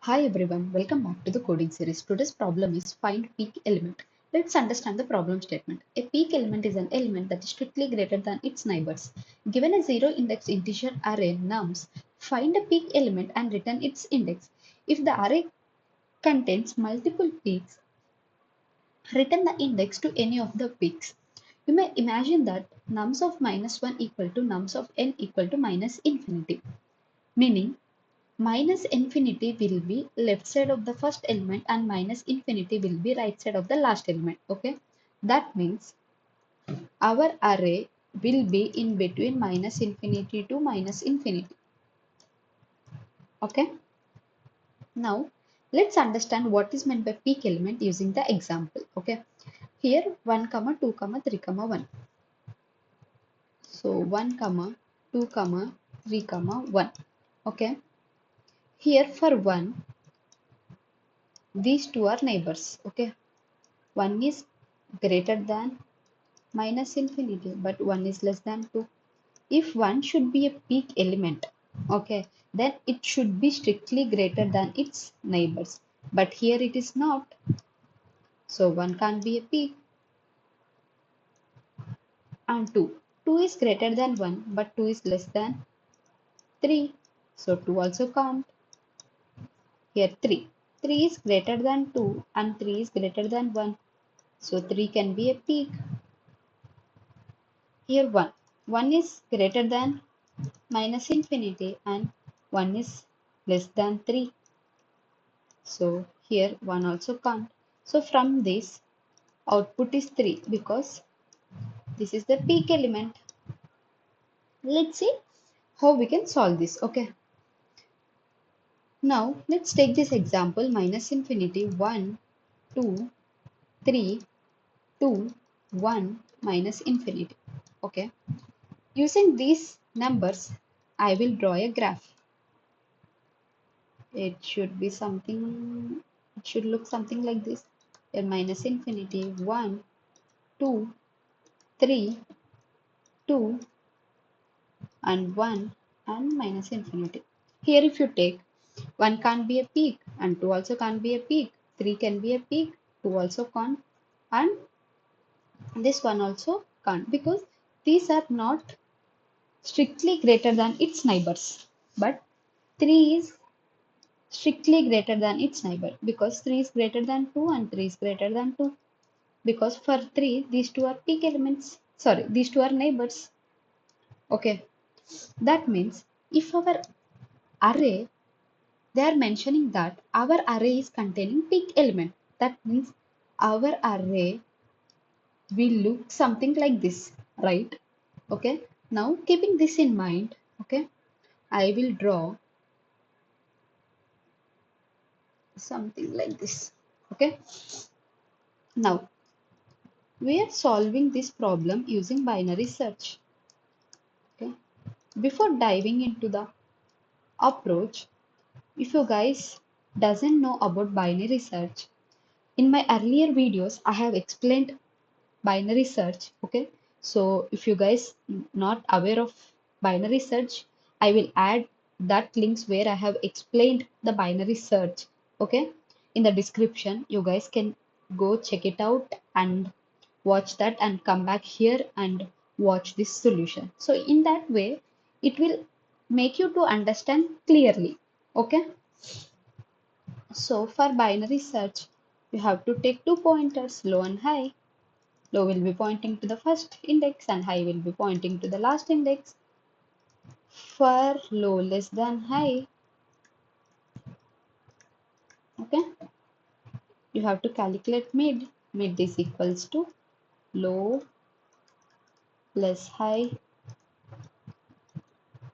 Hi everyone, welcome back to the coding series. Today's problem is find peak element. Let's understand the problem statement. A peak element is an element that is strictly greater than its neighbors. Given a zero index integer array nums, find a peak element and return its index. If the array contains multiple peaks, return the index to any of the peaks. You may imagine that nums of -1 equal to nums of n equal to minus infinity, meaning minus infinity will be left side of the first element and minus infinity will be right side of the last element. Okay, that means our array will be in between minus infinity to minus infinity. Okay, now let's understand what is meant by peak element using the example. Okay, here 1 comma 2 comma 3 comma 1. So 1 comma 2 comma 3 comma 1. Okay, here for 1 these two are neighbors. Okay, one is greater than minus infinity, but 1 is less than 2. If 1 should be a peak element, okay, then it should be strictly greater than its neighbors. But here it is not. So 1 can't be a peak. And 2. 2 is greater than 1, but 2 is less than 3. So 2 also can't. Here 3. 3 is greater than 2 and 3 is greater than 1. So 3 can be a peak. Here 1. 1 is greater than minus infinity and 1 is less than 3. So here 1 also can't. So from this output is 3 because this is the peak element. Let's see how we can solve this. Okay. Now let's take this example minus infinity 1, 2, 3, 2, 1 minus infinity. Okay. Using these numbers, I will draw a graph. It should be something, it should look something like this. Here minus infinity 1, 2, 3, 2 and 1 and minus infinity. Here if you take 1 can't be a peak and 2 also can't be a peak, 3 can be a peak, 2 also can't, and this one also can't because these are not strictly greater than its neighbors. But 3 is strictly greater than its neighbor because 3 is greater than 2 and 3 is greater than 2. Because for 3 these two are peak elements, sorry, these two are neighbors. Okay, that means if our array, they are mentioning that our array is containing peak element, that means our array will look something like this, right? Okay, now keeping this in mind, okay, I will draw something like this. Okay, now we are solving this problem using binary search. Okay, before diving into the approach, if you guys doesn't know about binary search, in my earlier videos I have explained binary search. Okay, so if you guys not aware of binary search, I will add that links where I have explained the binary search. Okay, in the description you guys can go check it out and watch that and come back here and watch this solution. So in that way it will make you to understand clearly. Okay, so for binary search, you have to take two pointers, low and high. Low will be pointing to the first index and high will be pointing to the last index. For low less than high, okay, you have to calculate mid. Mid is equals to low less high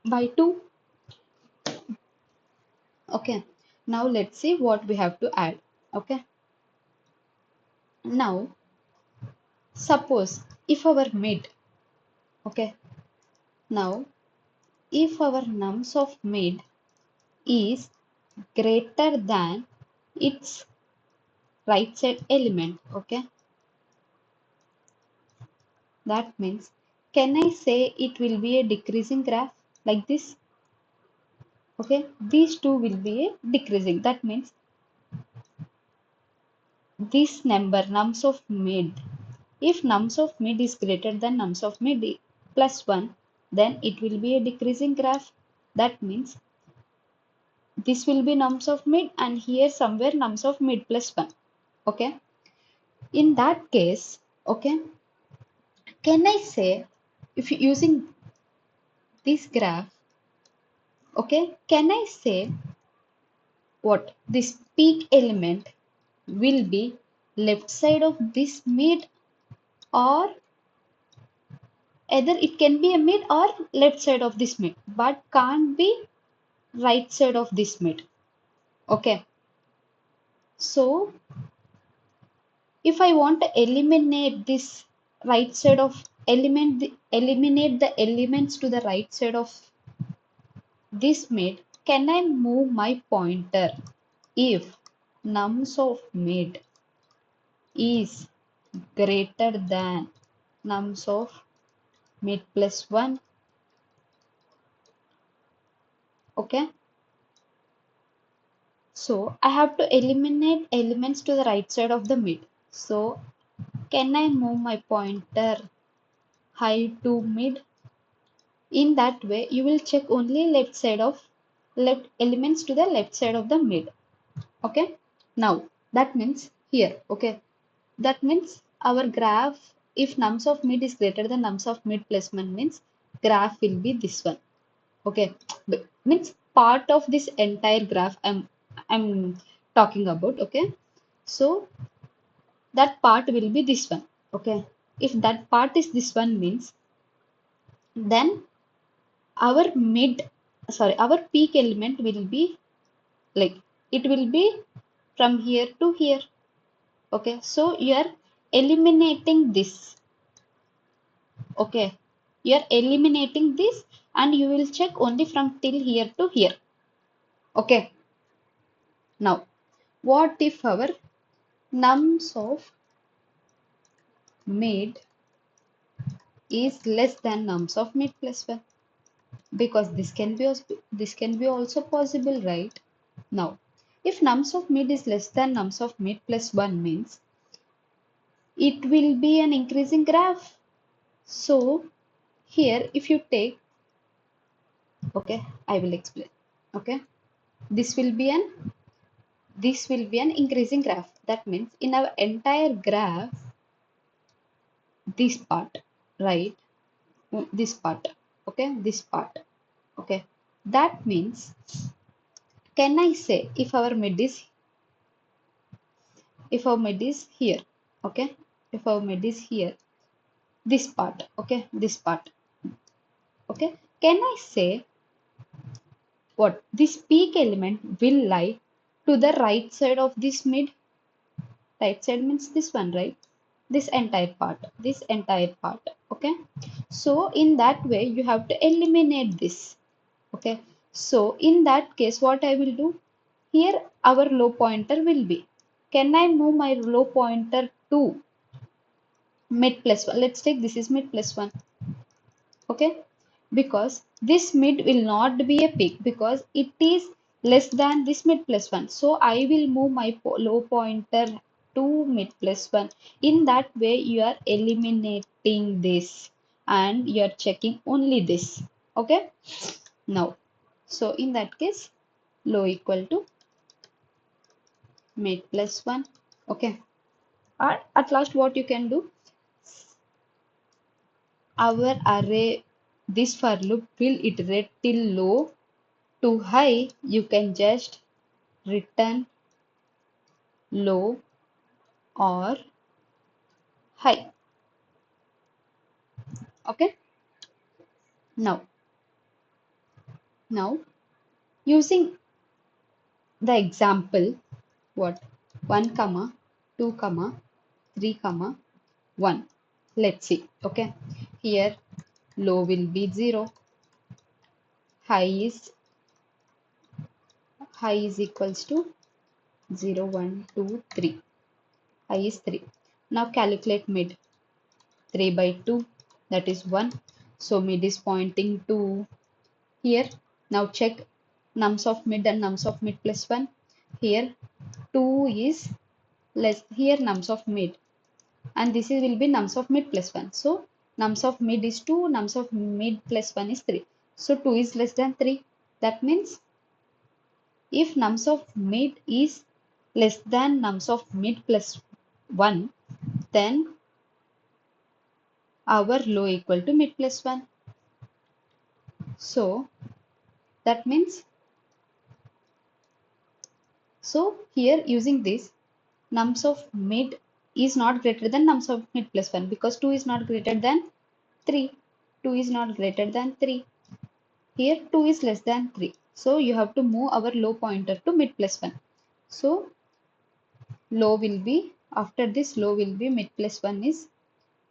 by 2. Okay, now let's see what we have to add. Okay, now suppose if our mid, okay, now if our nums of mid is greater than its right side element, okay, that means can I say it will be a decreasing graph like this? Okay, these two will be decreasing. That means this number nums of mid, if nums of mid is greater than nums of mid plus 1, then it will be a decreasing graph. That means this will be nums of mid and here somewhere nums of mid plus 1. Okay, in that case, okay, can I say, if you using this graph, okay, can I say what this peak element will be left side of this mid, or either it can be a mid or left side of this mid, but can't be right side of this mid. Okay, so if I want to eliminate this right side of eliminate the elements to the right side of this mid, can I move my pointer if nums of mid is greater than nums of mid plus 1? Okay, so I have to eliminate elements to the right side of the mid. So can I move my pointer high to mid? In that way, you will check only left elements to the left side of the mid. Okay. Now that means here. Okay. That means our graph, if nums of mid is greater than nums of mid plus 1, means graph will be this one. Okay. Means part of this entire graph I'm talking about. Okay. So that part will be this one. Okay. If that part is this one, means then our our peak element will be like, it will be from here to here. Okay, so you are eliminating this. Okay, you are eliminating this and you will check only from till here to here. Okay, now what if our nums of mid is less than nums of mid plus 1? Because this can be also possible, right? Now if nums of mid is less than nums of mid plus 1, means it will be an increasing graph. So here if you take, okay, I will explain. Okay, this will be an increasing graph. That means in our entire graph, this part, right? This part, okay, this part, okay. That means, can I say if our mid is here, okay, if our mid is here, this part, okay, this part, okay, can I say what this peak element will lie to the right side of this mid? Right side means this one, right? This entire part, okay. So in that way you have to eliminate this. Okay, so in that case what I will do, here our low pointer will be, can I move my low pointer to mid plus 1? Let's take this is mid plus 1. Okay, because this mid will not be a peak because it is less than this mid plus 1, so I will move my low pointer to mid plus 1. In that way you are eliminating this and you are checking only this. Okay, now so in that case, low equal to mid plus 1. Okay, at last what you can do, our array, this for loop will iterate till low to high. You can just return low or high. Okay, now using the example, what, 1 comma 2 comma 3 comma 1, let's see. Okay, here low will be 0, high is equals to 0 1 2 3, high is 3. Now calculate mid. 3 by 2, that is 1. So mid is pointing to here. Now check nums of mid and nums of mid plus 1. Here 2 is less, here nums of mid, and this is will be nums of mid plus 1. So nums of mid is 2, nums of mid plus 1 is 3. So 2 is less than 3. That means if nums of mid is less than nums of mid plus 1, then our low equal to mid plus 1. So that means, so here using this, nums of mid is not greater than nums of mid plus 1 because 2 is not greater than 3. 2 is not greater than 3. Here 2 is less than 3. So you have to move our low pointer to mid plus 1. So low will be, after this low will be mid plus 1 is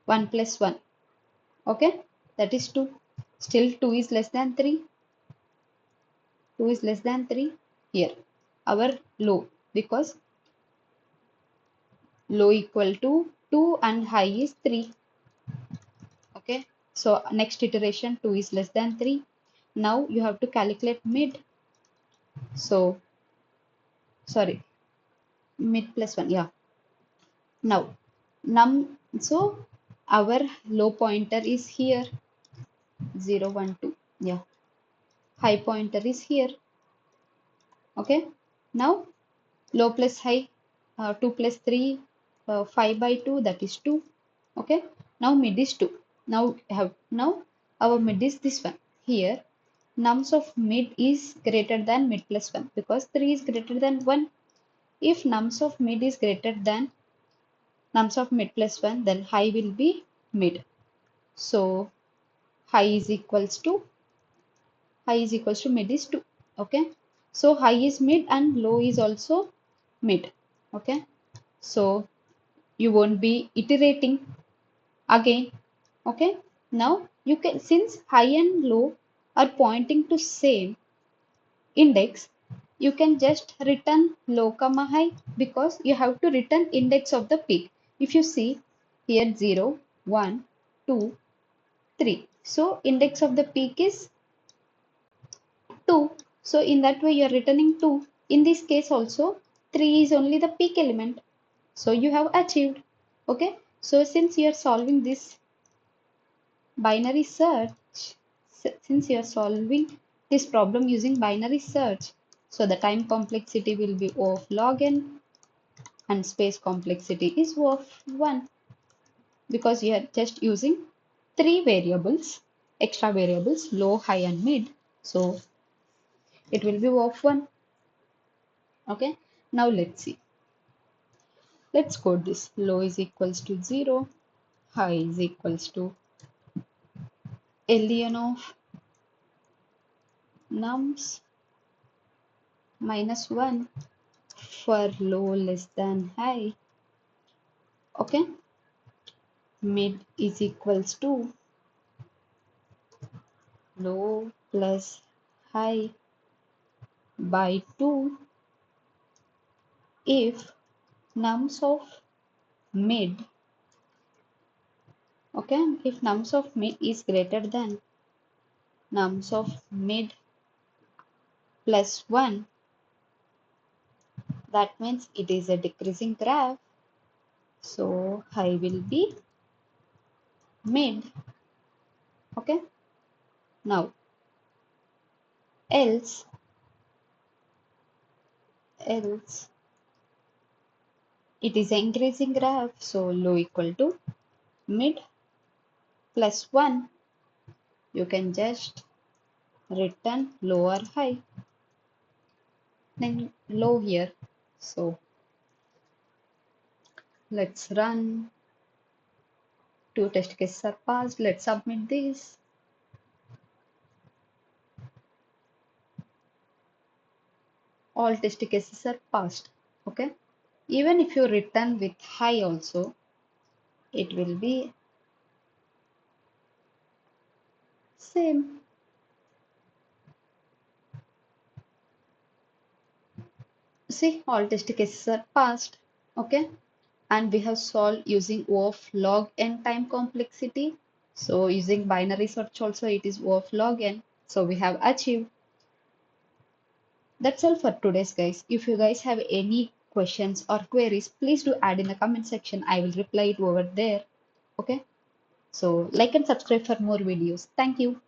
1 plus 1. Okay, that is 2. Still 2 is less than 3. 2 is less than 3. Here our low, because low equal to 2 and high is 3. Okay, so next iteration 2 is less than 3. Now you have to calculate mid. So sorry, mid plus 1. Yeah. Now so our low pointer is here 0 1 2. Yeah, high pointer is here. Okay, now low plus high, 2 plus 3, 5 by 2, that is 2. Okay, now mid is 2. Now our mid is this one. Here nums of mid is greater than mid plus 1 because 3 is greater than 1. If nums of mid is greater than nums of mid plus 1, then high will be mid. So high is equals to mid is 2. Okay, so high is mid and low is also mid. Okay, so you won't be iterating again. Okay, now you can, since high and low are pointing to same index, you can just return low comma high because you have to return index of the peak. If you see here 0 1 2 3, so index of the peak is 2. So in that way you are returning 2. In this case also 3 is only the peak element. So you have achieved. Okay. So since you are solving this binary search, since you are solving this problem using binary search, so the time complexity will be O of log n and space complexity is O of 1 because you are just using 3 variables, extra variables, low, high and mid. So it will be O of 1. Okay, now let's see. Let's code this. Low is equals to 0, high is equals to ln of nums minus 1 for low less than high. Okay, mid is equals to low plus high by 2 if nums of mid, okay, if nums of mid is greater than nums of mid plus 1, that means it is a decreasing graph. So high will be mid. Okay, now else it is an increasing graph, so low equal to mid plus 1, you can just return low or high, then low here. So let's run. 2 test cases are passed. Let's submit this. All test cases are passed. Okay, even if you return with high also, it will be same. See, all test cases are passed. Okay, and we have solved using O of log n time complexity. So using binary search also it is O of log n. So we have achieved. That's all for today's guys. If you guys have any questions or queries, please do add in the comment section. I will reply it over there. Okay. So like and subscribe for more videos. Thank you.